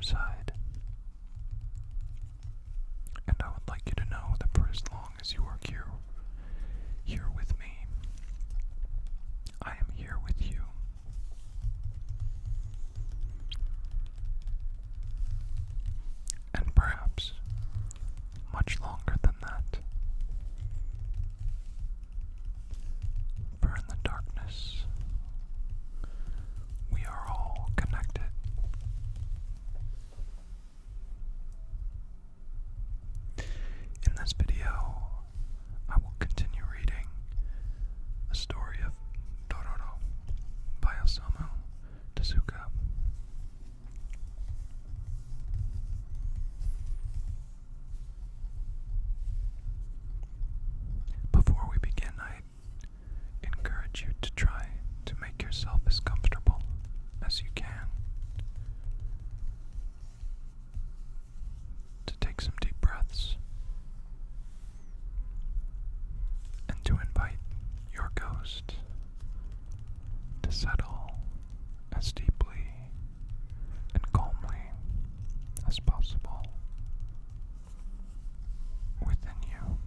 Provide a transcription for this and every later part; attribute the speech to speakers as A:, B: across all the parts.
A: side. And I would like you to know that for as long as you are here with me, I am here with you. And perhaps much longer than that. For in the darkness, we are all connected. In this video, I will continue reading the story of Dororo by Osamu Tezuka. Before we begin, I encourage you to try to make yourself as comfortable as you can. To take some deep breaths. And to invite your ghost to settle as deeply and calmly as possible within you.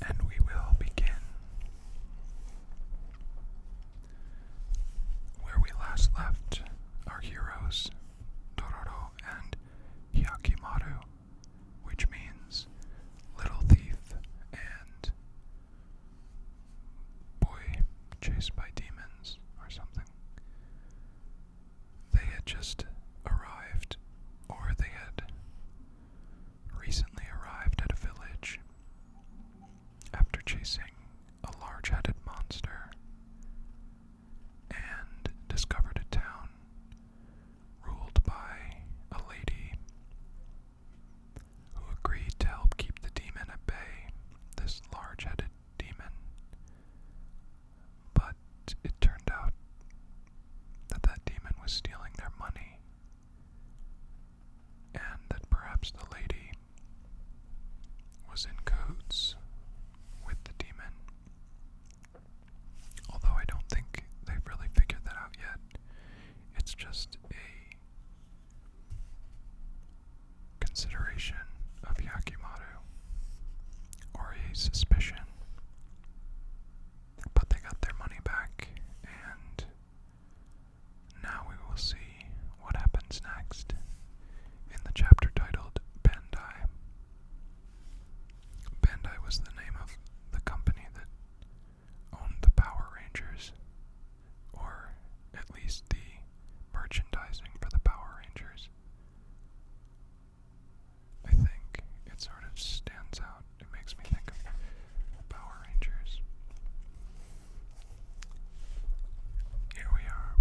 A: And we will begin where we last left our heroes, Dororo and Hyakimaru, which means little thief and boy chased by demons or something. They had just arrived, or they had recently arrived at a village after chasing a large-headed monster and discovered a town ruled by a lady who agreed to help keep the demon at bay, this large-headed demon. But it turned out that that demon was stealing their money, and that perhaps the lady was in cahoots with the demon. Although I don't think they've really figured that out yet. It's just a consideration of Hyakimaru, or a suspicion. But they got their money back, and now we will see what happens next in the chapter titled Bandai. Bandai was the name of the company that owned the Power Rangers, or at least the merchandising for the Power Rangers. I think it sort of stands out. It makes me think of Power Rangers. Here we are.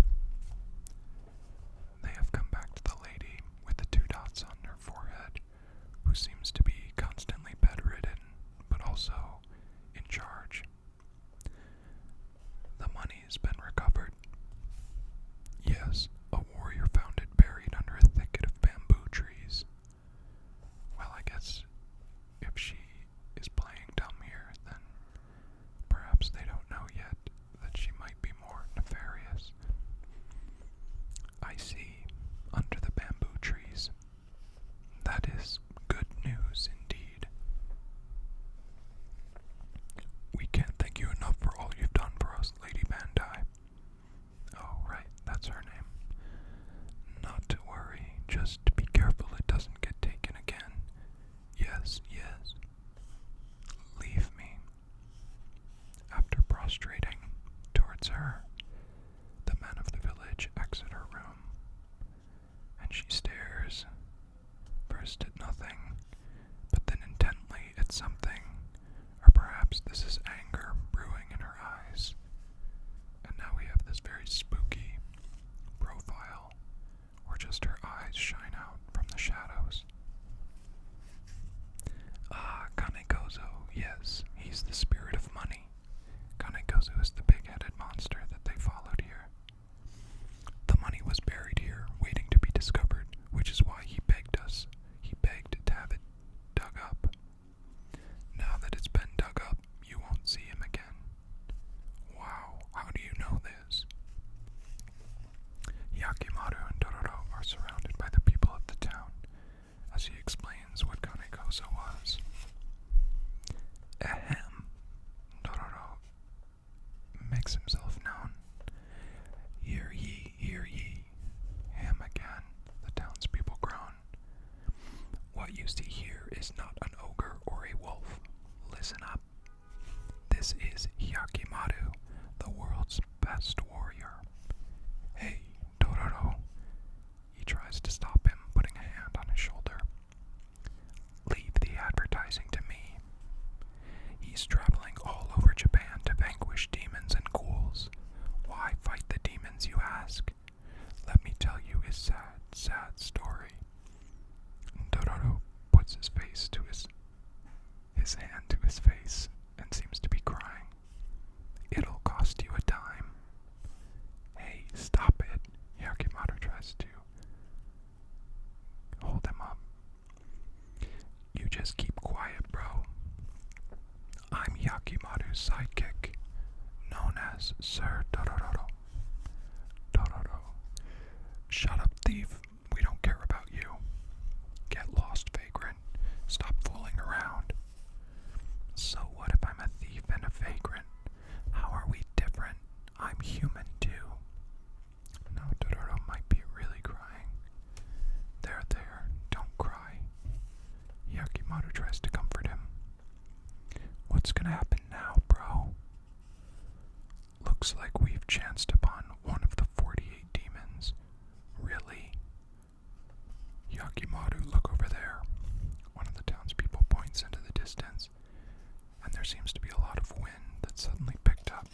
A: They have come back to the lady with the 2 dots on her forehead, who seems to be constantly bedridden, but also in charge. The money has been recovered. Yes, a warrior found it buried under a thicket of bamboo trees. Well, I guess if she is playing dumb here, then perhaps they don't know yet that she might be more nefarious. I see, under the bamboo trees. That is good news indeed. We can't thank you enough for all you've done for us, Lady Bandai. Oh, right, that's her name. Not to worry, just be careful it doesn't get taken again. Yes, yes. Leave me. After prostrating towards her, the men of the village exit her room, and she stares, first at nothing, but then intently at something, or perhaps this is anger brewing in her eyes. And now we have this very spooky profile, where just her eyes shine out from the shadows. Ah, Kanekozo, yes, he's the spirit of money. Kanekozo is the big-headed monster that they followed here. The money was buried here, waiting to be discovered, which is why he begged us. He begged There is not an ogre or a wolf. Listen up. This is Yakimaru, the world's best warrior. Hey, Dororo. He tries to stop him, putting a hand on his shoulder. Leave the advertising to me. He's traveling all over Japan to vanquish demons and ghouls. Why fight the demons, you ask? Let me tell you his sad, sad story. Dororo puts his hand to his face and seems to be crying. It'll cost you a dime. Hey, stop it. Yakimaru tries to hold him up. You just keep quiet, bro. I'm Yakimaru's sidekick, known as Sir Dororo. Dororo. Shut up, thief. We don't care about you. Get lost, vagrant. Stop fooling around. So what if I'm a thief and a vagrant? How are we different? I'm human too. Now Dororo might be really crying. There, don't cry. Yakimaru tries to comfort him. What's gonna happen now, bro? Looks like we've chanced upon one of the 48 demons. Really? Yakimaru, look over there. One of the townspeople points into the distance, and there seems to be a lot of wind that suddenly picked up.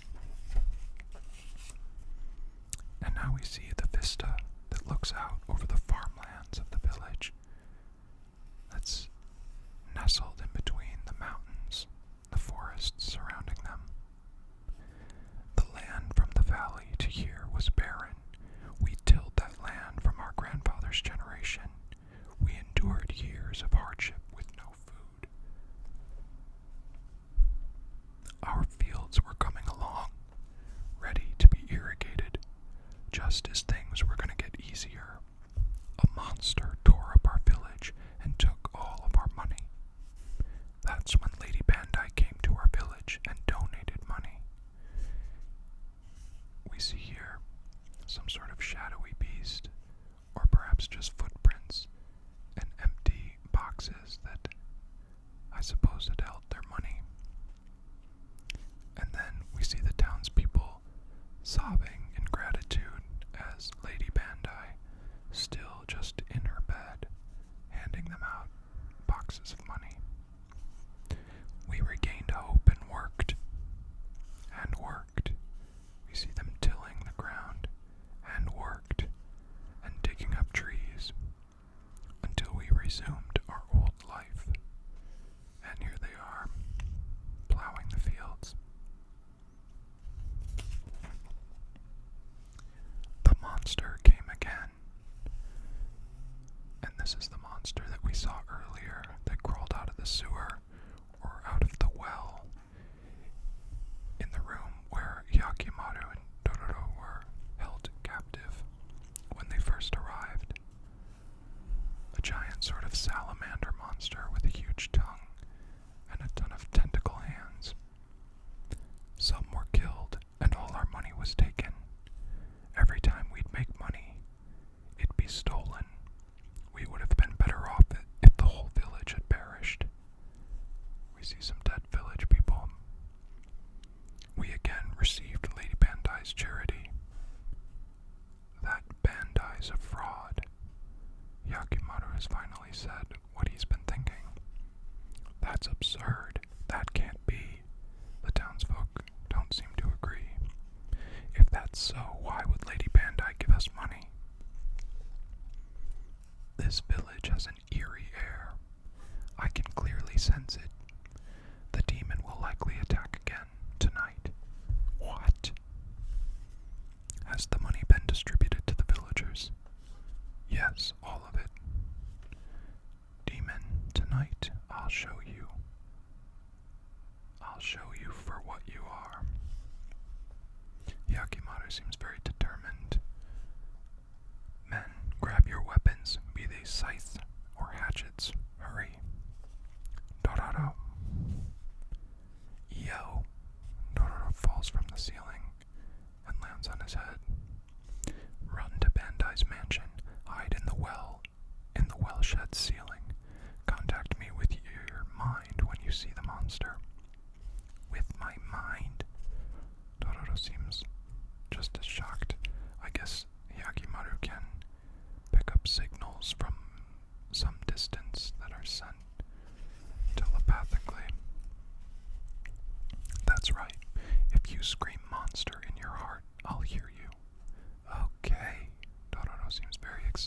A: And now we see the vista that looks out over the farmlands of the village. That's nestled in between the mountains, the forests surrounding them. The land from the valley to here was barren. We tilled that land from our grandfather's generation. We endured years of hardship with no food. Our fields were coming along, ready to be irrigated. Just as things were going to get easier, a monster tore up our village and took all of our money. That's when Lady Bandai came to our village and donated money. We see here some sort of shadowy beast, or perhaps just footprints and empty boxes that I suppose had held their money. And then we see the townspeople sobbing in gratitude as Lady Bandai, still just in her bed, handing them out boxes of money. We regained hope and worked. And worked. We see them tilling the ground, and worked, and digging up trees, until we resumed our old life. And here they are, plowing the fields. The monster came again. And this is the monster that we saw earlier that crawled out of the sewer, or out of the well, in the room where Yakimaru and Dororo were held captive when they first arrived. A giant sort of salamander monster with a huge tongue and a ton of tentacle hands. Some were killed, and all our money was taken. Every time we'd make money, it'd be stolen. We would have been better off if the whole village had perished. We see some dead village people. We again received Lady Bandai's charity. That Bandai's a fraud. Yakimaru has finally said what he's been thinking. That's absurd. That can't be. The townsfolk don't seem to agree. If that's so, why would Lady Bandai give us money? This village has an eerie air. I can clearly sense it. The demon will likely attack again tonight. What? Has the money been distributed to the villagers? Yes, all of it. Demon, tonight I'll show you. I'll show you for what you are. Yakimaru seems very determined. Men, grab your weapons, be they scythes or hatchets. Hurry. Dororo. Yo. Dororo falls from the ceiling and lands on his head. Run to Bandai's mansion. Hide in the well shed ceiling. Contact me with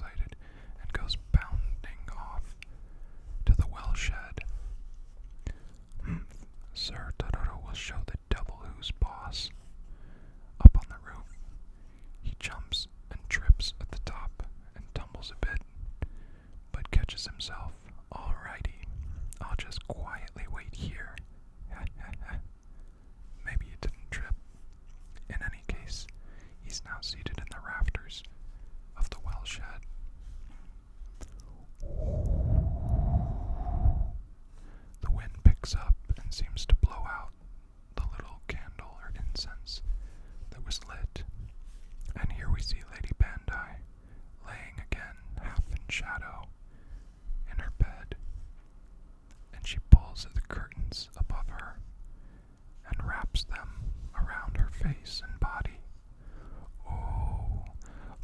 A: excited and goes bounding off to the well shed. Sir, Dororo will show the devil who's boss. Up on the roof, he jumps and trips at the top and tumbles a bit, but catches himself. Alrighty, I'll just quietly wait here. Maybe he didn't trip. In any case, he's now seated in the rafters of the well shed. The wind picks up and seems to blow out the little candle or incense that was lit. And here we see Lady Bandai laying again, half in shadow, in her bed. And she pulls at the curtains above her and wraps them around her face and body. Oh,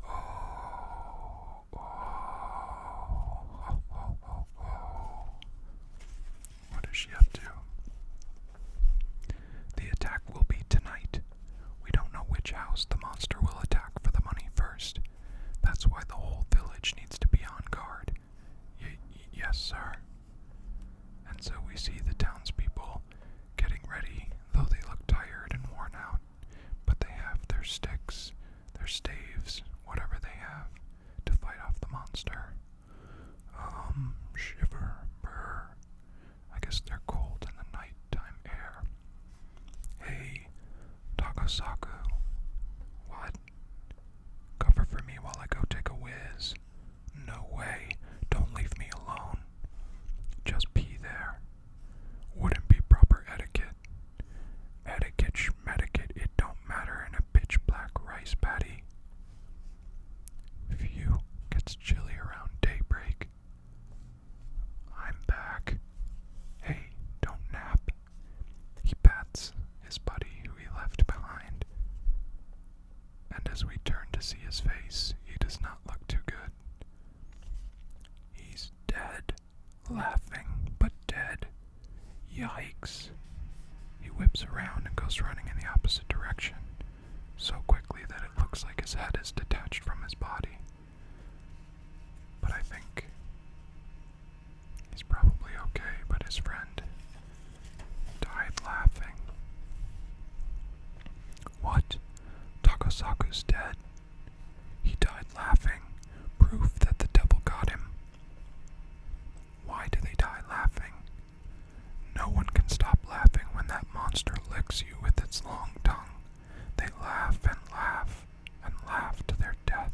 A: oh, oh, oh, oh, oh, oh. What is she up to? The attack will be tonight. We don't know which house the monster will attack for the money first. That's why the whole village needs to be on guard. Yes, sir. And so we see the townspeople getting ready, though they look tired and worn out. But they have their sticks, their staves, whatever they have, to fight off the monster. Shiver, brr. I guess they're cold in the nighttime air. Hey, Takosaku. What? Cover for me while I go take a whiz. No way. Don't leave me alone. Just pee there. Wouldn't be proper etiquette. Etiquette schmetiquette, it don't matter in a pitch black rice patty. Phew, gets chilly around daybreak. I'm back. Hey, don't nap. He pats his buddy who he left behind. And as we turn to see his face, he does not look too good. He's dead. Laughing, but dead. Yikes. He whips around and goes running in the opposite direction, so quickly that it looks like his head is detached from his body. But I think he's probably okay, but his friend died laughing. What? Takosaku's dead? He died laughing. Proof that the devil got him. Why do they die laughing? No one can stop laughing when that monster licks you with its long tongue. They laugh and laugh and laugh to their death.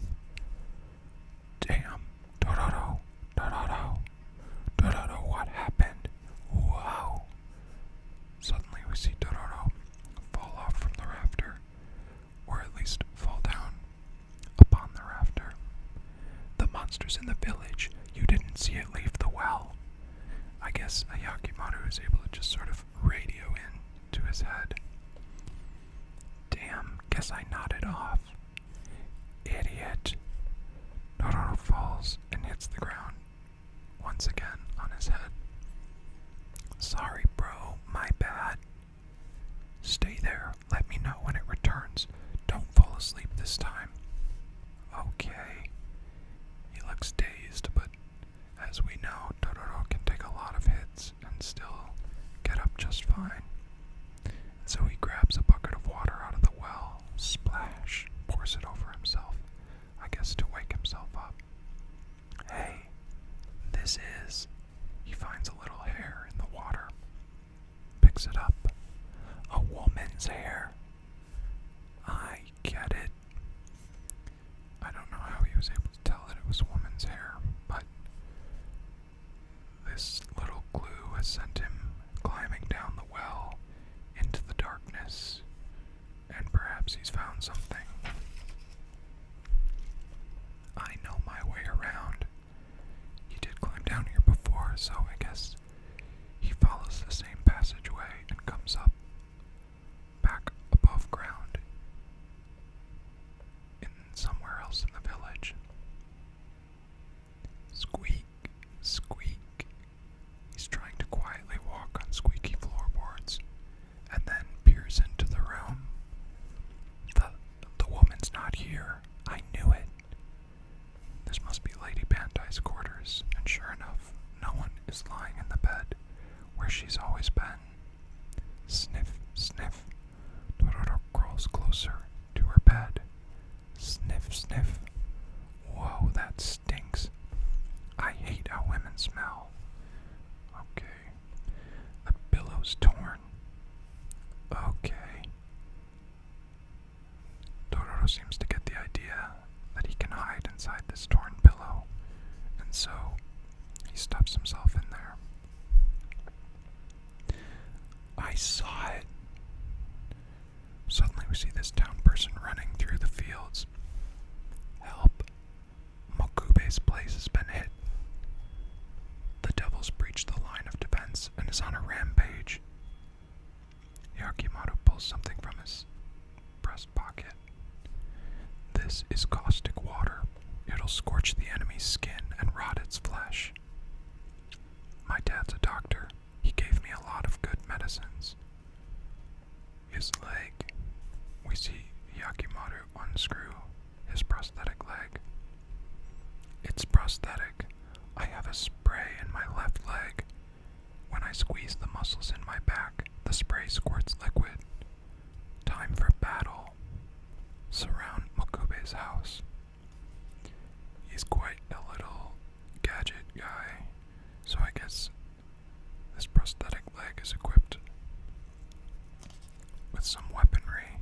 A: Damn, Dororo, Dororo, Dororo, what happened? Wow. Suddenly we see Dororo fall off from the rafter, or at least fall down upon the rafter. The monster's in the village. You didn't see it leave the well. I guess Ayakimaru is able to just sort of radio in to his head. Damn, guess I nodded off. Idiot. Dororo falls and hits the ground once again on his head. Sorry, bro, my bad. Stay there. Let me know when it returns. Don't fall asleep this time. Okay. He looks dazed, but as we know, Dororo can take a lot of hits and still get up just fine. So he grabs a bucket of water out of the well, splash, pours it over himself, I guess to wake himself up. so he stuffs himself in there. I saw it. Suddenly we see this town person running through the fields. Help! Mokube's place has been hit. The devil's breached the line of defense and is on a rampage. Yakimaru pulls something from his breast pocket. This is caustic water. It'll scorch the enemy's skin and rot its flesh. My dad's a doctor. He gave me a lot of good medicines. His leg. We see Yakimaru unscrew his prosthetic leg. It's prosthetic. I have a spray in my left leg. When I squeeze the muscles in my back, the spray squirts liquid. Time for battle. Surround Mokube's house. He's quite a little gadget guy, so I guess this prosthetic leg is equipped with some weaponry.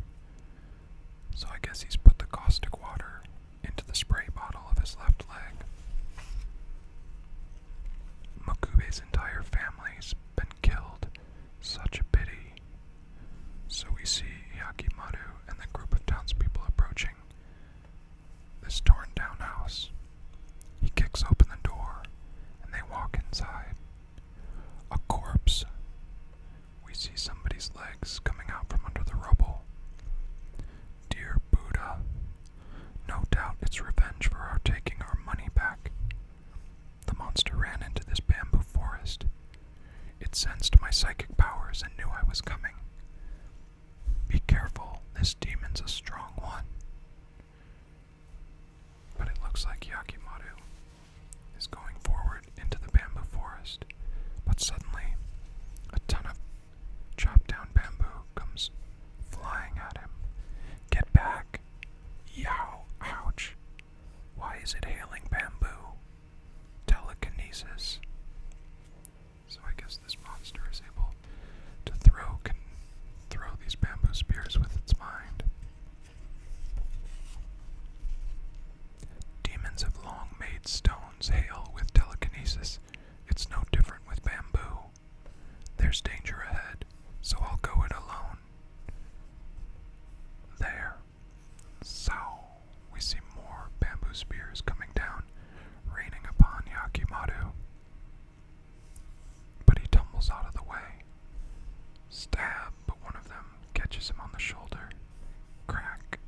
A: So I guess he's put the caustic water into the spray bottle of his left leg. Mokube's entire family's been killed. Such a pity. So we see Yakimaru and the group of townspeople approaching this torn down house. He kicks open the door and they walk inside. A corpse. We see somebody's legs coming out from under the rubble. Dear Buddha, no doubt it's revenge for our taking our money back. The monster ran into this bamboo forest. It sensed my psychic powers and knew I was coming. Be careful, this demon's a strong one. But it looks like Yakimaru is going forward into the bamboo forest. But suddenly, a ton of chopped down bamboo comes flying at him. Get back! Yow! Ouch! Why is it hailing bamboo? Telekinesis. So I guess this monster is able to throw these bamboo spears with its mind. Demons have long made stones hail with telekinesis. It's no different with bamboo. There's danger ahead, so I'll go it alone. There. So, we see more bamboo spears coming down, raining upon Yakimaru. But he tumbles out of the way. Stab, but one of them catches him on the shoulder. Crack.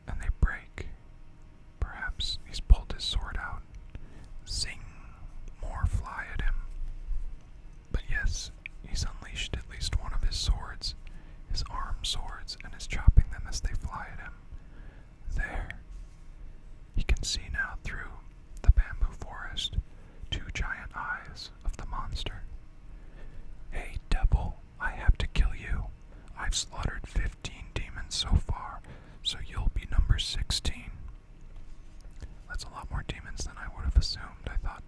A: And they break. Perhaps he's pulled his sword out. Zing! More fly at him. But yes, he's unleashed at least one of his swords, his arm swords, and is chopping them as they fly at him. There. He can see now through the bamboo forest, two giant eyes of the monster. Hey, devil, I have to kill you. I've slaughtered 15 demons so far, so you'll be number 16. That's a lot more demons than I would have assumed. I thought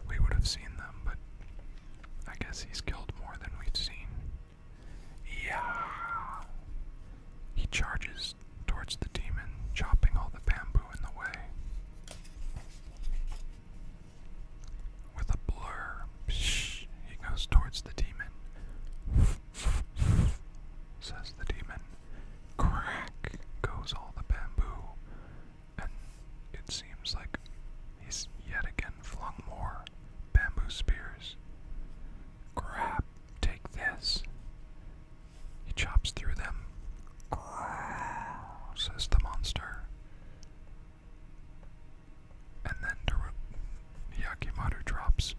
A: we would have seen them, but I guess he's killed more than we've seen. Yeah. He charges towards the demon, chopping all the bamboo in the way. With a blur, he goes towards the demon. Says the demon. Crack goes all the bamboo, and it seems like he's yet again flung more bamboo spears. Grab, take this. He chops through them. Says the monster. And then Yakimaru drops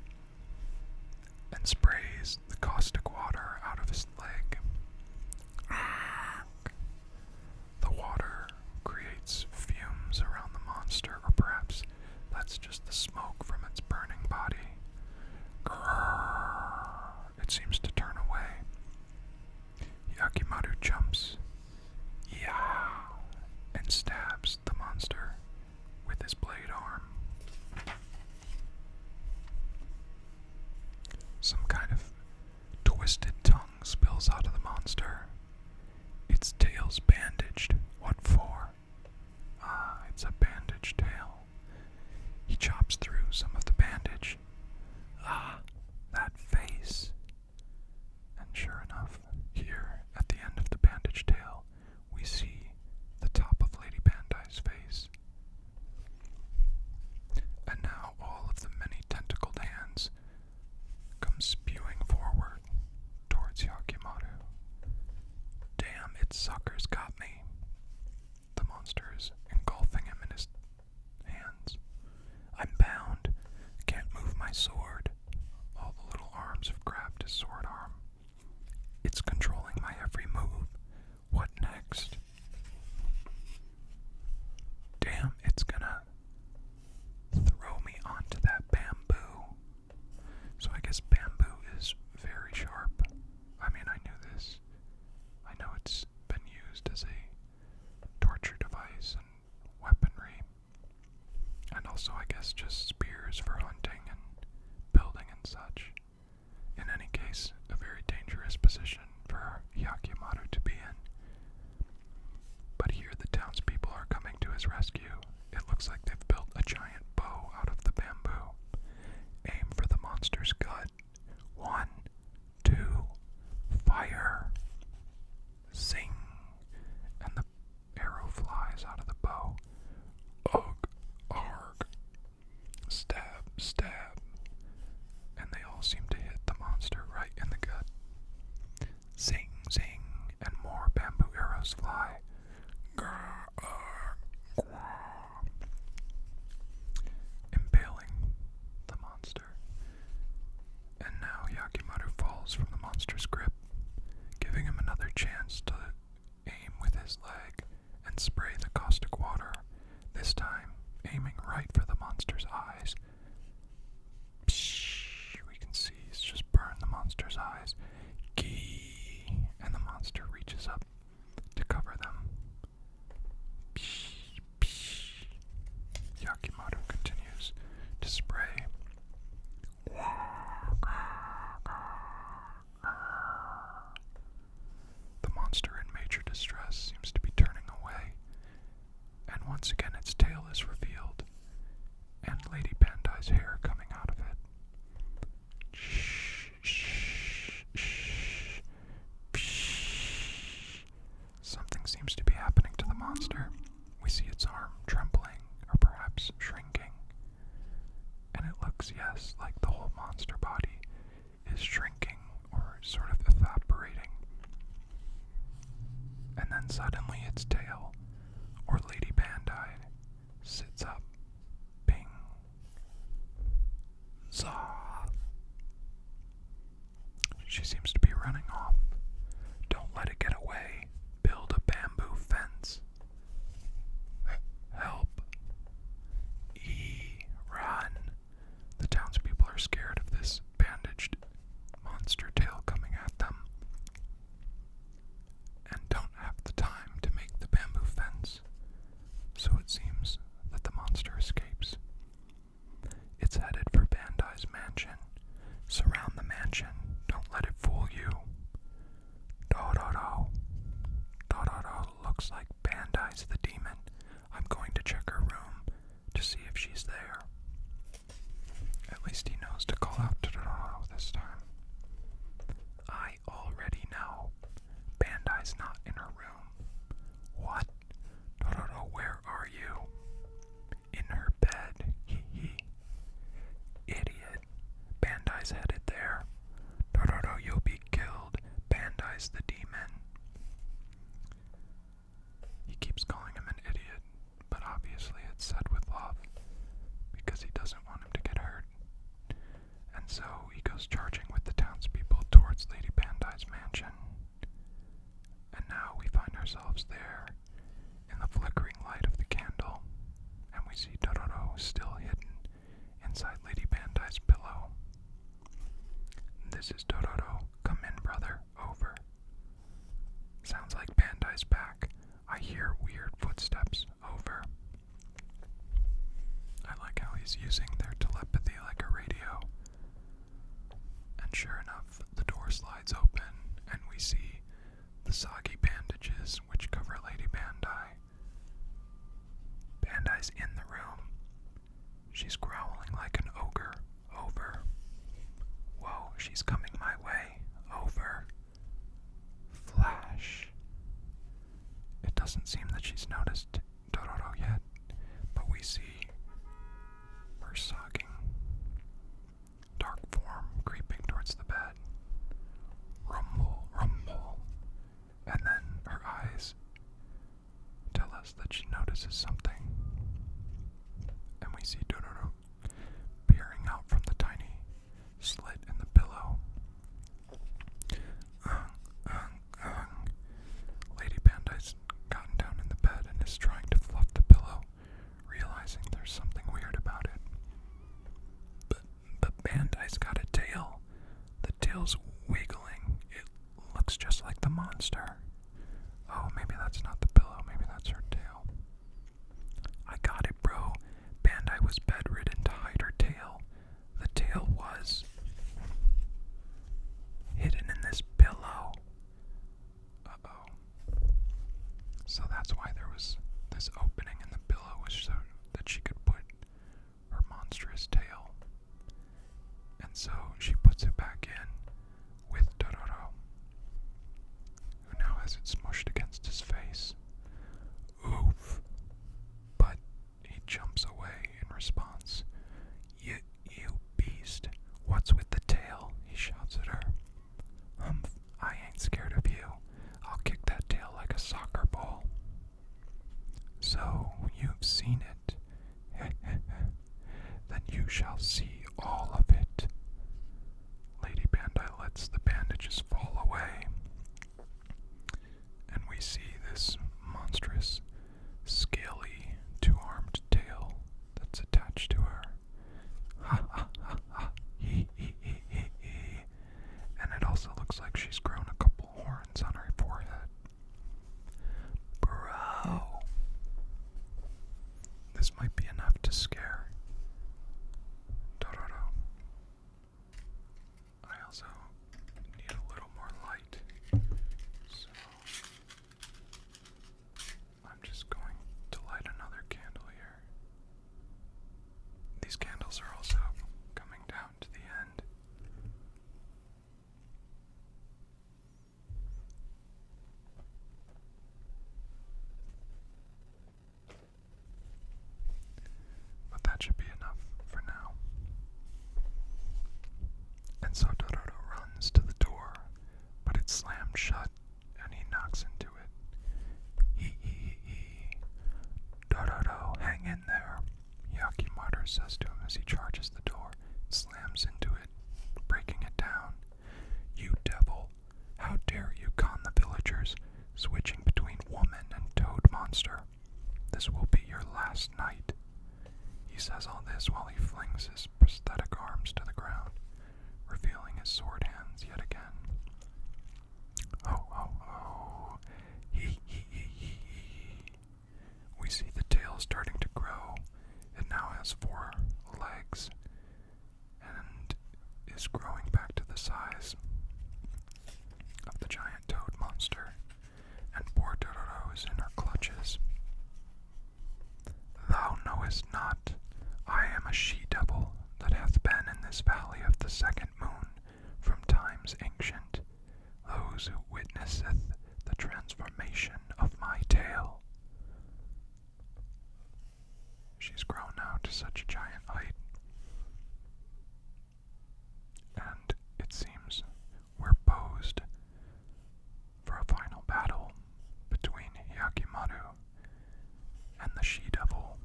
A: and sprays the caustic water out of his leg. The water creates fumes around the monster, or perhaps that's just the smoke from its burning body. It seems to turn away. Yakimaru jumps. Yeah, and stabs the monster with his blade arm. Some kind of twisted tongue spills out of the monster. Its tail's bandaged. What for? Ah, it's a bandaged tail. He chops through some shrinks, yes, like the whole monster body is shrinking or sort of evaporating. And then suddenly its tail, or Lady Bandai, sits up. Bing. Zaw. She seems to be running off. Don't let it get away. Build a bamboo fence. Help. Run. The townspeople are scared of this bandaged monster tail coming at them and don't have the time to make the bamboo fence. So it seems that the monster escapes. It's headed for Bandai's mansion. Surround the mansion. Don't let it fool you. Dororo. Dororo looks like Bandai's the demon. I'm going to check her room to see if she's there. At least he knows to call out to Dororo this time. I already know. Bandai's not in her room. What? Dororo, where are you? In her bed. Hee hee. Idiot. Bandai's headed there. Dororo, you'll be killed. Bandai's the demon. He keeps calling him an idiot, but obviously it's said with love, because he doesn't want him to get hurt. And so he goes charging with the townspeople towards Lady Bandai's mansion. And now we find ourselves there, in the flickering light of the candle, and we see Dororo still hidden inside Lady Bandai's pillow. This is Dororo. Come in, brother. Over. Sounds like Bandai's back. I hear weird footsteps. Over. I like how he's using their telepathy like a radio. And sure enough, the door slides open, and we see the soggy bandages which cover Lady Bandai. Bandai's in the room. She's growling like an ogre. Over. Whoa, she's coming my way. Over. Flash. It doesn't seem that she's noticed Dororo yet, but we see her sagging, dark form creeping towards the bed. Rumble, rumble. And then her eyes tell us that she notices something. And we see Dororo peering out from the tiny slit in the pillow. Lady Bandai's gotten down in the bed and is trying to fluff the pillow, realizing there's something weird about it. But Bandai's got a tail. The tail's wiggling. It looks just like the monster. Oh, maybe that's not the pillow. Maybe that's her tail. I got it, bro. Bandai was bedridden to hide her tail. The tail was hidden in this pillow. Uh-oh. So that's why there was this opening in the pillow, was so that she could put her monstrous tail. And so she puts it back in with Dororo, who now has it smushed against his face. Oof. But he jumps away in response. You beast. What's with the tail? He shouts at her. I ain't scared of you. I'll kick that tail like a soccer ball. So, you've seen it. Then you shall see all of it. Lady Bandai lets the bandages fall away, and we see this monstrous, scaly, two-armed tail that's attached to her. Ha ha ha ha, hee hee hee hee hee. And it also looks like she's grown a couple horns on her forehead. Bro. This might be enough to scare Dororo. I also need a little more light, so I'm just going to light another candle here. These candles are also coming down to the end. But that should be enough for now. finally flings his prosthetic arms to the ground, revealing his sword hands yet again. Oh, oh, oh. He. We see the tail starting to grow. It now has 4 legs and is growing back to the size of the giant toad monster, and poor Dororo is in her clutches. Thou knowest not, I am a she-devil that hath been in this valley of the second moon from times ancient, those who witnesseth the transformation of my tail. She's grown now to such a giant height, and it seems we're posed for a final battle between Hyakimaru and the she-devil.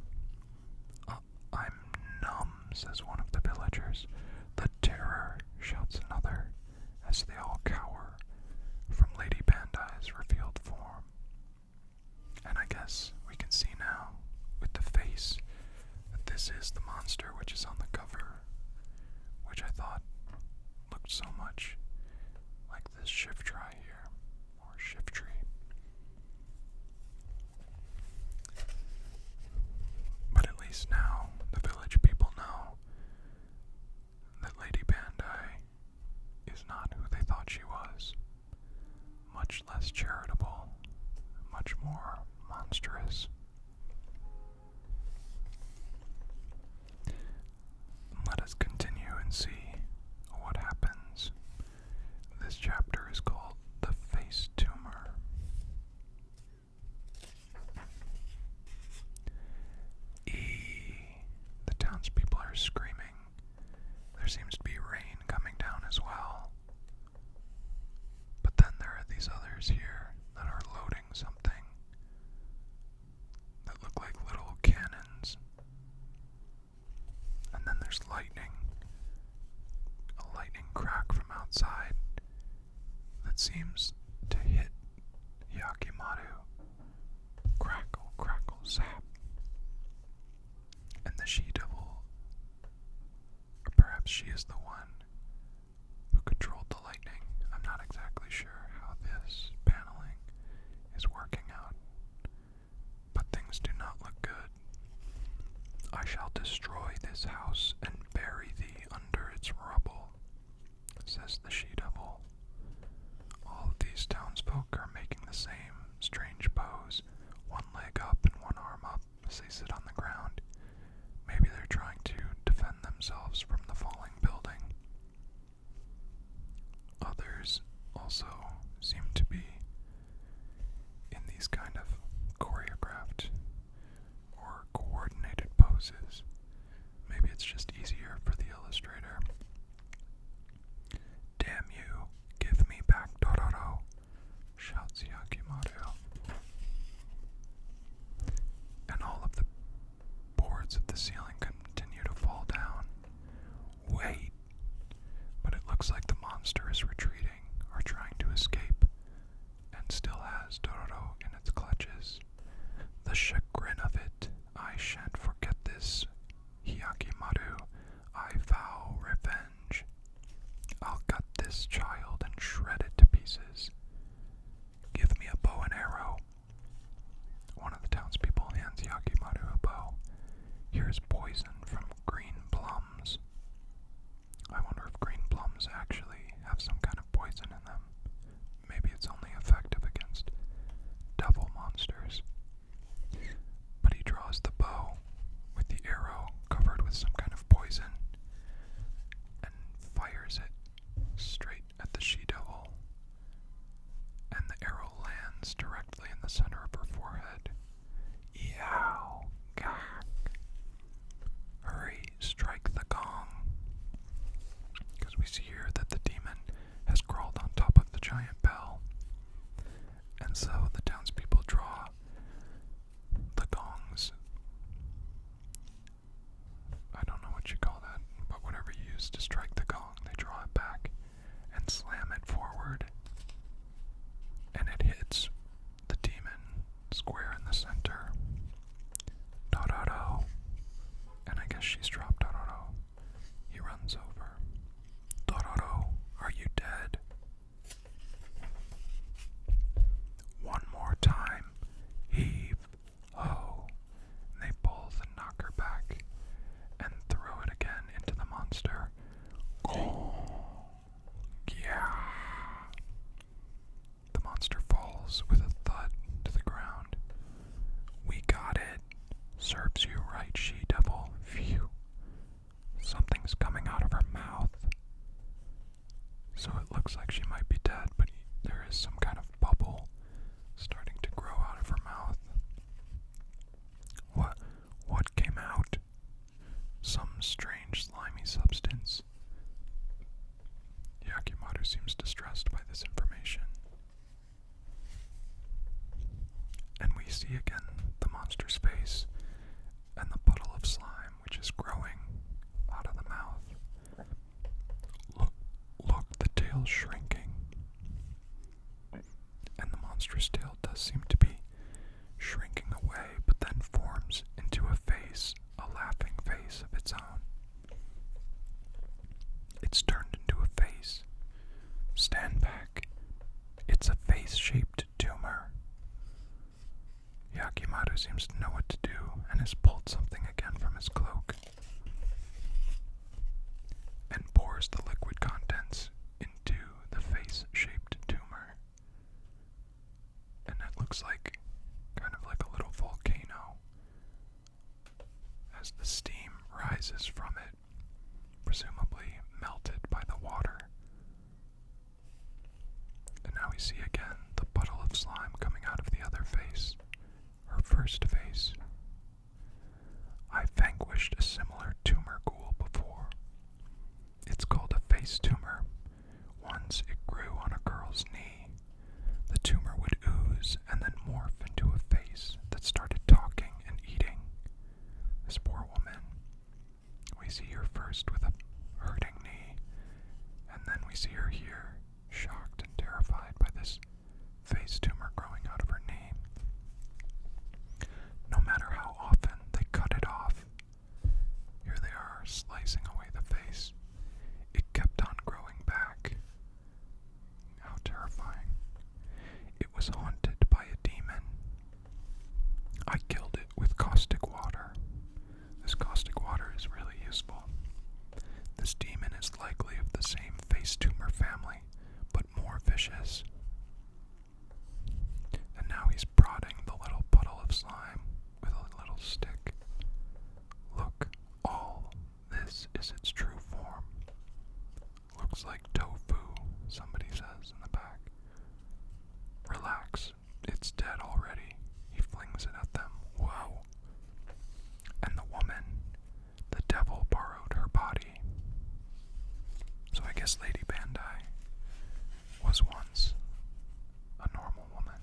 A: I'm numb, says one of the villagers. The terror, shouts another, as they all cower from Lady Bandai's revealed form. And I guess we can see now, with the face, that this is the monster which is on the cover, which I thought looked so much like this Shiftry here, or Shiftry. But at least now, the village people know that Lady Bandai is not who they thought she was. Much less charitable, much more monstrous. Let us continue and see what happens. This chapter is called The Face Tumor. The townspeople are screaming. There seems to be rain coming down as well. But then there are these others here that are loading something that look like little cannons. And then there's lightning. A lightning crack from outside that seems to hit Hyakimaru. Crackle, crackle, zap. And the she-devil, or perhaps she is the one who controlled the lightning. I'm not exactly sure how this paneling is working out, but things do not look good. I shall destroy this house and bury thee under its rubble, says the she-devil. All of these townsfolk are making the same strange pose, one leg up and one arm up as they sit on the ground. Maybe they're trying to defend themselves from the falling building. Others also seem to be in these kind of choreographed or coordinated poses. Maybe it's just easier for the illustrator. Damn you, give me back Dororo, shouts Hyakimaru. And all of the boards of the ceiling continue to fall down. Wait! But it looks like the monster is retreating or trying to escape and still has Dororo in its clutches. The chagrin of it! I shan't forget this, Hyakimaru. I vow revenge. I'll gut this child and shred it to pieces. Give me a bow and arrow. One of the townspeople hands Hyakimaru a bow. Here's poison from green plums. I wonder if green plums actually have some kind of poison in them. Maybe it's only effective against devil monsters. But he draws the bow with the arrow covered with some kind of poison and fires it straight at the she-devil. And the arrow lands directly in the center of her forehead. Yow! Gah! Hurry, strike the gong. Because we see here that the demon has crawled on top of the giant bell. And so the townspeople draw the gongs. I don't know what you call that, but whatever you use to strike the gong, they draw it back and slam it forward. And it hits the demon square in the center. Dororo. And I guess she's dropped Dororo. shrinking. And the monstrous tail does seem to be shrinking away, but then forms into a face, a laughing face of its own. It's turned into a face. Stand back. It's a face-shaped tumor. Yakimaru seems to know what to do and has pulled something again from his cloak and pours the liquid contents into the face-shaped tumor. And it looks like kind of like a little volcano as the steam rises from it, presumably melted by the water. And now we see again the puddle of slime coming out of the other face, her first face. I vanquished a similar tumor ghoul before. It's called a face tumor. Once it grew on a girl's knee. The tumor would ooze and then morph into a face that started talking and eating. This poor woman. We see her first with a hurting knee, and then we see her here, shocked and terrified by this face tumor growing out of her knee. No matter how often they cut it off, here they are slicing away the face. It kept on growing back. How terrifying. It was haunted by a demon. I killed it with caustic water. This caustic water is really useful. This demon is likely of the same face tumor family, but more vicious. And now he's prodding the little puddle of slime with a little stick. Look, all this is its true form. Looks like tofu, somebody says in the back. Relax, it's dead already. He flings it at them. Whoa. And the woman, the devil borrowed her body. So I guess Lady Bandai was once a normal woman.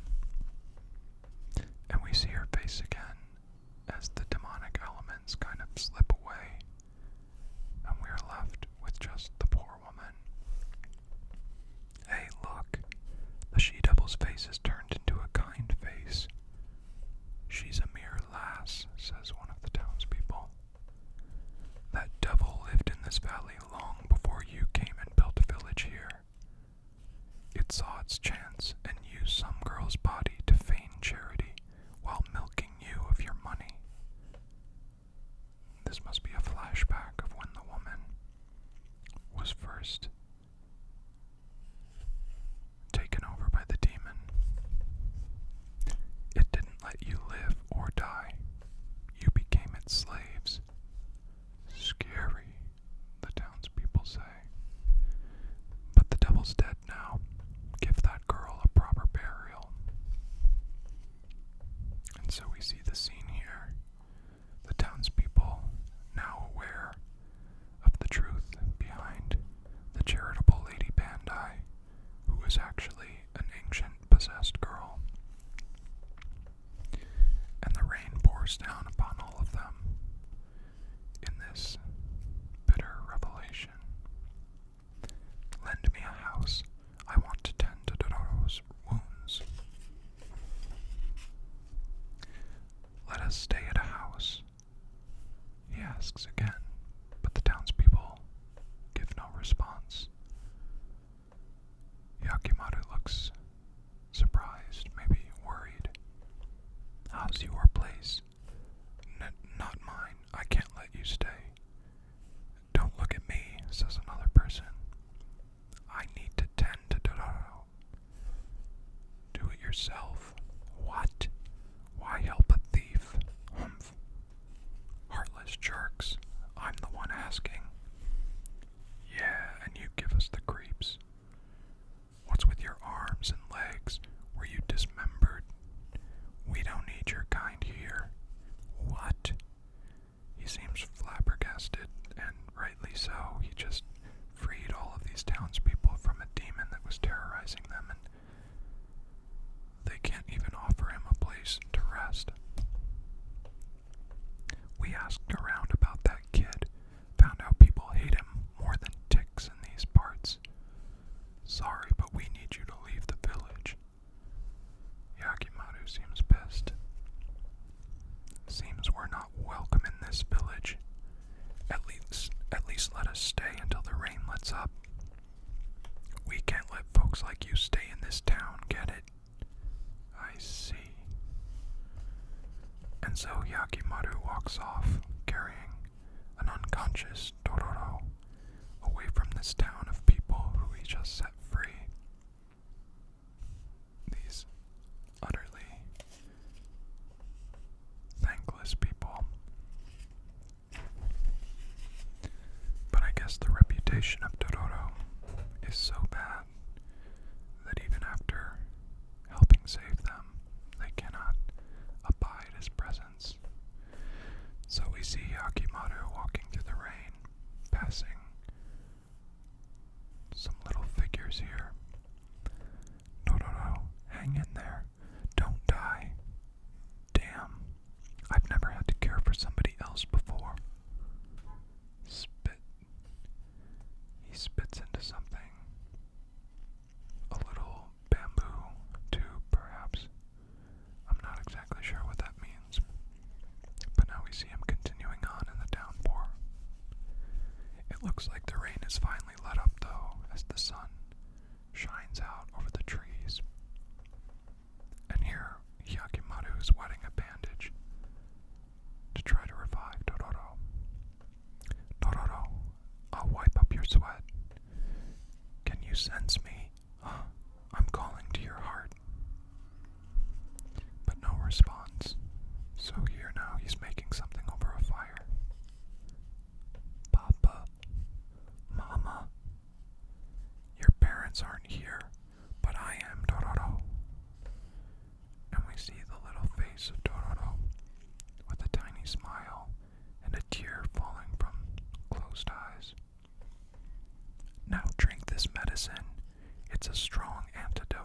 A: And we see her face again as the demonic elements kind of slip away, and we are left with just the poor woman. Hey, look, the she-devil's face is turned into a kind face. She's a mere lass, says one of the townspeople. That devil lived in this valley long before you came and built a village here. It saw its chance and used some girl's body to feign charity while milking you of your money. This must be a flashback of when the woman was first taken over by the demon. It didn't let you live or die. You became its slaves. Scary, the townspeople say. But the devil's dead now. Give that girl a proper burial. And so we see the scene here. The townspeople, now aware of the truth behind the charitable Lady Bandai, who was actually an ancient possessed girl. And the rain pours down upon all of them in this bitter revelation. Lend me a house. I want to tend to Dororo's wounds. Let us stay at a house, he asks again, but the townspeople give no response. Yakimaru looks surprised, maybe worried. How's your place? Not mine. I can't let you stay. what's up? We can't let folks like you stay in this town, get it? I see. And so Yakimaru walks off, carrying an unconscious Dororo away from this town of people who he just set free. These utterly thankless people. But I guess the reputation of Dororo is so bad that even after helping save them, they cannot abide his presence. So we see Yakimaru walking through the rain, passing some little figures here. Dororo, hang in there. Don't die. Damn, I've never had to care for somebody else before. Spit. He spits into something. A little bamboo tube, perhaps. I'm not exactly sure what that means. But now we see him continuing on in the downpour. It looks like the rain is finally let up, though, as the sun shines out over the trees. And here, Hyakimaru is wetting a bandage to try to revive Dororo. Dororo, I'll wipe up your sweat. Can you sense me? I'm calling to your heart. But no response. So here now he's making something over a fire. Papa, Mama, your parents aren't here, but I am, Dororo. And we see the little face of Dororo with a tiny smile and a tear falling from closed eyes. Now drink this medicine. It's a strong antidote.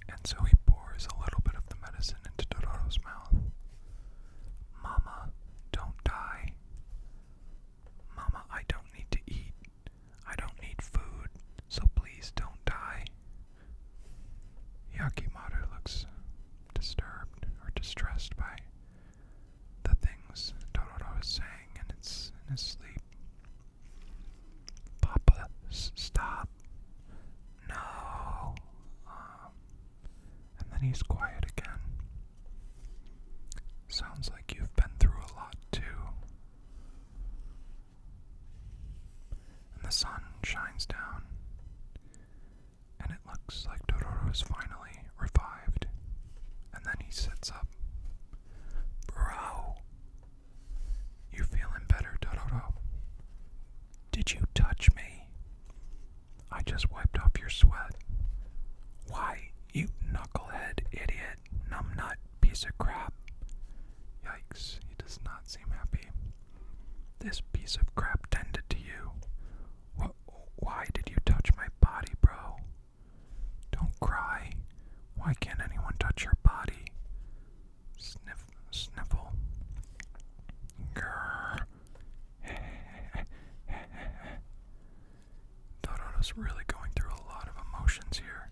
A: And so he pours a little bit of the medicine into Dororo's mouth. Mama, don't die. Mama, I don't need to eat. I don't need food, so please don't die. Yakimaru looks disturbed or distressed by the things Dororo is saying in his sleep. Papa, stop. No. And then he's quiet again. Sounds like you've been through a lot too. And the sun shines down, and it looks like Dororo is finally revived. And then he sits up. Bro, you feeling better, Dororo? Did you touch me? I just wiped off your sweat. Why, you knucklehead, idiot, numbnut, piece of crap. Yikes, he does not seem happy. This piece of crap tended to you. Why did you touch my body, bro? Don't cry. Why can't anyone touch your body? Sniffle. Grrr. Dororo's really going through a lot of emotions here.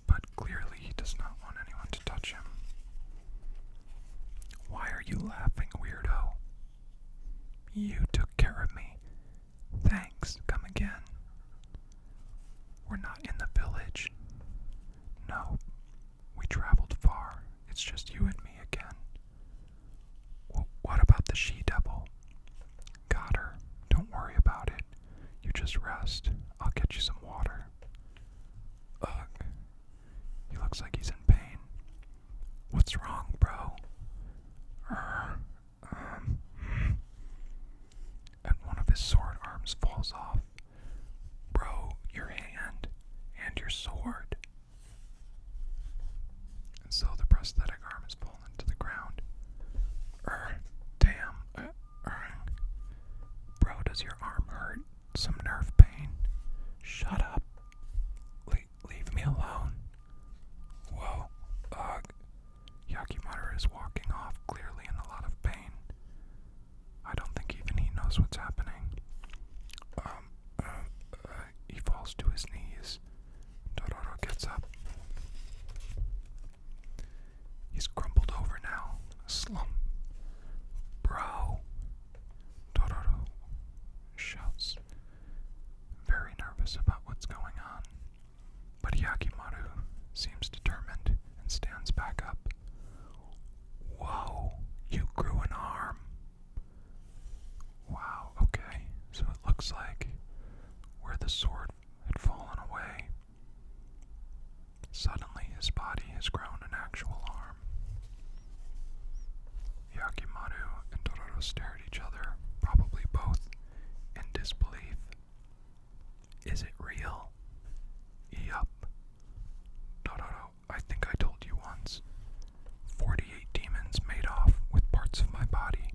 A: But clearly he does not want anyone to touch him. Why are you laughing, weirdo? You took care of me. Thanks. Come again. We're not in the village. No. We traveled far. It's just you and me again. What about the she-devil? Got her. Don't worry about it. You just rest. I'll get you some water. Ugh. He looks like he's in pain. What's wrong, bro? And one of his sword arms falls off. Bro, your hand and your sword. And so the prosthetic arm has fallen to the ground. Damn. Bro, does your arm hurt? Some nerve pain? Shut up. Leave me alone. Whoa. Ugh. Yakimaru is walking off, clearly in a lot of pain. I don't think even he knows what's happening. He falls to his knees. Dororo seems determined and stands back up. Whoa, you grew an arm. Wow, okay, so it looks like where the sword had fallen away, suddenly his body has grown an actual arm. Yakimaru and Dororo stare at each other, probably both in disbelief. Is it real? Yup. Dororo, I think I told you once. 48 demons made off with parts of my body.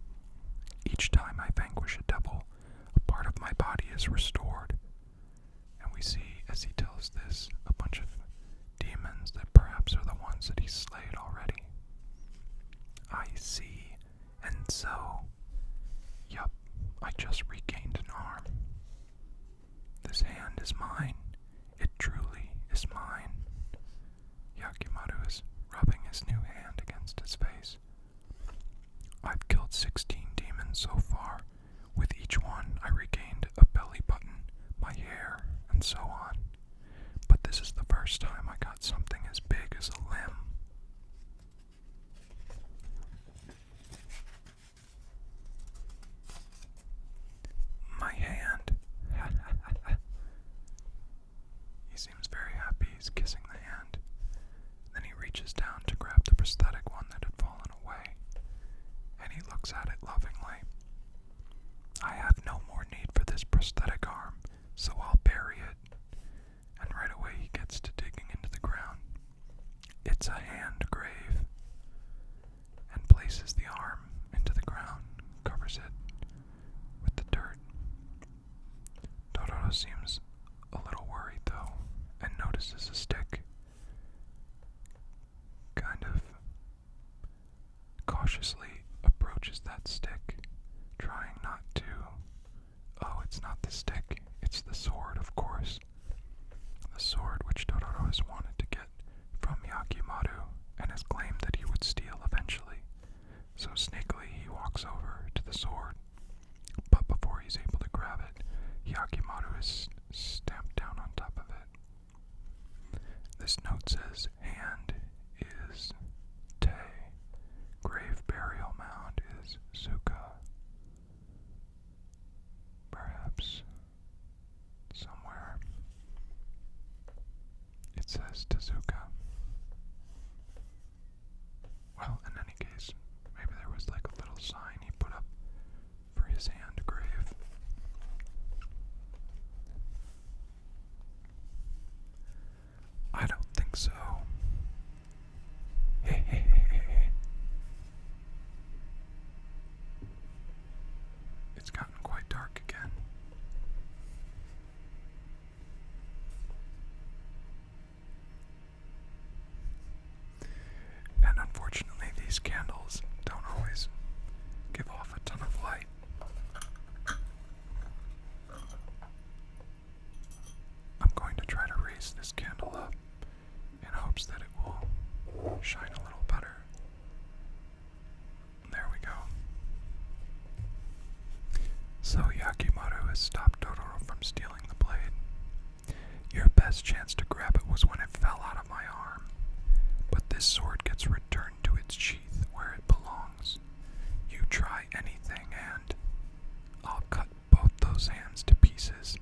A: Each time I vanquish a devil, a part of my body is restored. And we see, as he tells this, a bunch of demons that perhaps are the ones that he's slayed already. I see. And so, yup, I just regained an arm. This hand is mine. It truly is mine. Yakimaru is rubbing his new hand against his face. I've killed 16 demons so far. With each one, I regained a belly button, my hair, and so on. But this is the first time I got something as big as a limb. My hand. He seems very happy. He's kissing the hand. Then he reaches down to grab the prosthetic one that had fallen away, and he looks at it lovingly. I have no more need for this prosthetic arm, so I'll bury it. And right away he gets to digging into the ground. It's a hand grave, and places the arm into the ground, covers it with the dirt. Dororo seems a little worried though, and notices a stick. Kind of cautiously approaches that stick, trying not to. Oh, it's not the stick, it's the sword, of course. The sword which Dororo has wanted to get from Yakimaru and has claimed that he would steal eventually. So sneakily he walks over to the sword, but before he's able to grab it, Yakimaru is stamped down on top of it. This note says, hand is Te. Grave burial mound is Zuka. Perhaps somewhere it says Tezuka. Well, in any case, maybe there was like a little sign he put up for his hand grave. I don't think so. It's gotten quite dark again. And unfortunately, these candles don't always give off a ton of light. I'm going to try to raise this candle up in hopes that it will shine a little better. There we go. So Yakimaru has stopped Dororo from stealing the blade. Your best chance to grab it was when it fell out of my arm. But this sword gets returned to its sheath where it belongs. You try anything and I'll cut both those hands to pieces.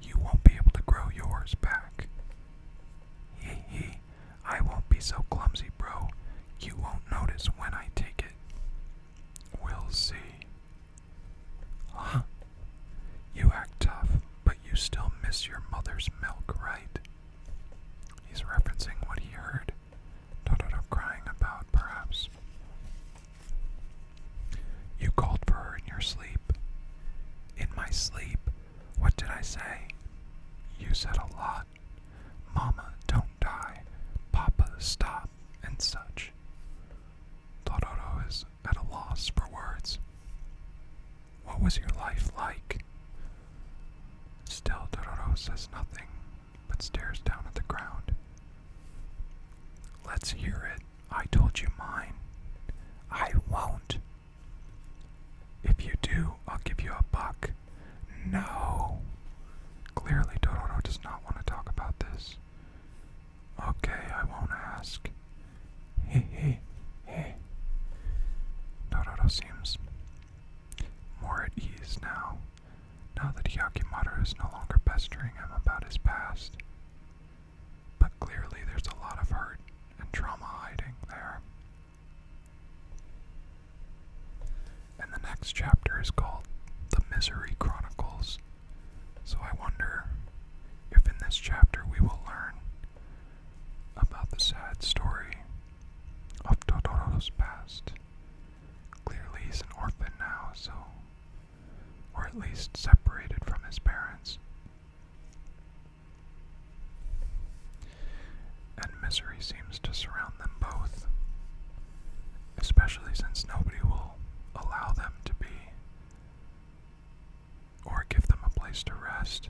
A: You won't be able to grow yours back. Hee, I won't be so clumsy, bro. You won't notice when I take it. We'll see. Huh? You act tough, but you still miss your mother's milk, right? He's referencing what he heard Dororo crying about, perhaps. You called for her in your sleep. In my sleep? What did I say? You said a lot. Mama, don't die. Papa, stop, and such. Dororo is at a loss for words. What was your life like? Still, Dororo says nothing, but stares down at the ground. Let's hear it. I told you mine. I won't. If you do, I'll give you $1. No. Clearly, Dororo does not want to talk about this. Okay, I won't ask. Hey. Dororo seems more at ease now that Hyakimaru is no longer pestering him about his past. But clearly there's a lot of hurt and trauma hiding there. And the next chapter is called The Misery Chronicles. So I wonder if in this chapter we will learn about the sad story of Totoro's past. Clearly he's an orphan now, so, or at least separated from his parents. And misery seems to surround them both, especially since nobody will allow them to be, or give them a place to rest,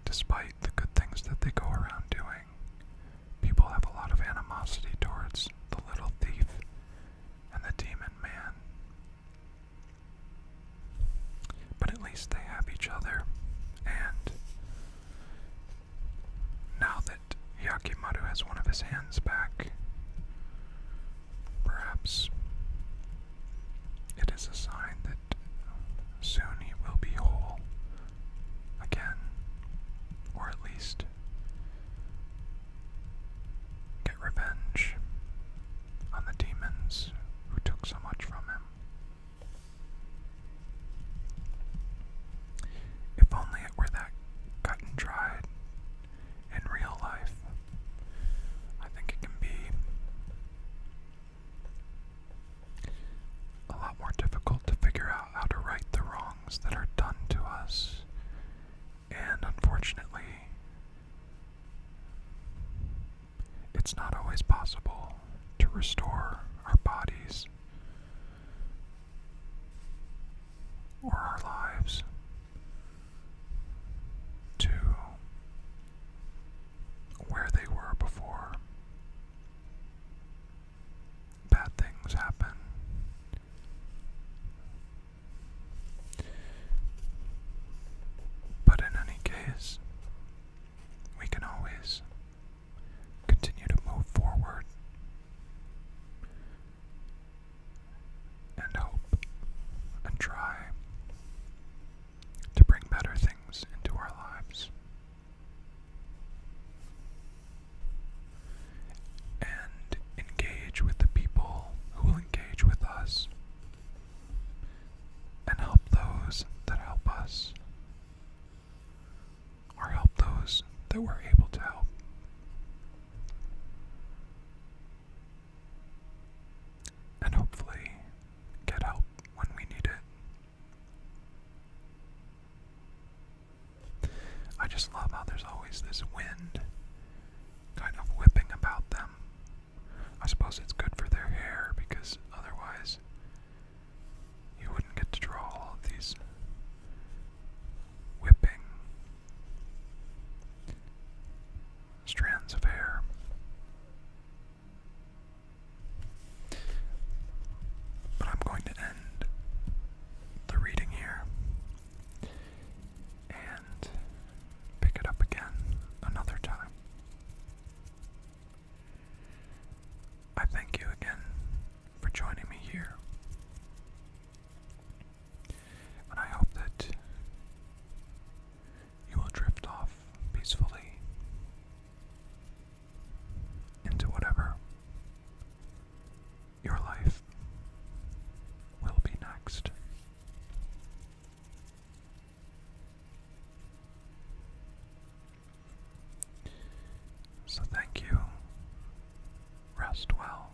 A: despite the good things that they go around doing. People have a lot of animosity towards the little thief and the demon man. But at least they have each other, and now that Hyakimaru has one of his hands back, perhaps it is a sign that soon he will be whole again, or at least get revenge on the demons who took so much from him. If only it were that cut and dried in real life. I think it can be a lot more difficult to figure out how to right the wrongs that are done to us. And unfortunately, it's not always possible to restore our bodies or our lives to where they were before bad things happen. But in any case, we can always continue to move forward and hope and try to bring better things into our lives. And engage with the people who will engage with us, and help those that help us, or help those that we're able to help. And hopefully get help when we need it. I just love how there's always this wind kind of whipping about them. I suppose it's good for their hair, because otherwise you wouldn't get to draw all of these whipping strands of hair. But I'm going to end the reading here and pick it up again another time. I thank you again for joining me here, and I hope that you will drift off peacefully into whatever your life will be next. So thank you. Rest well.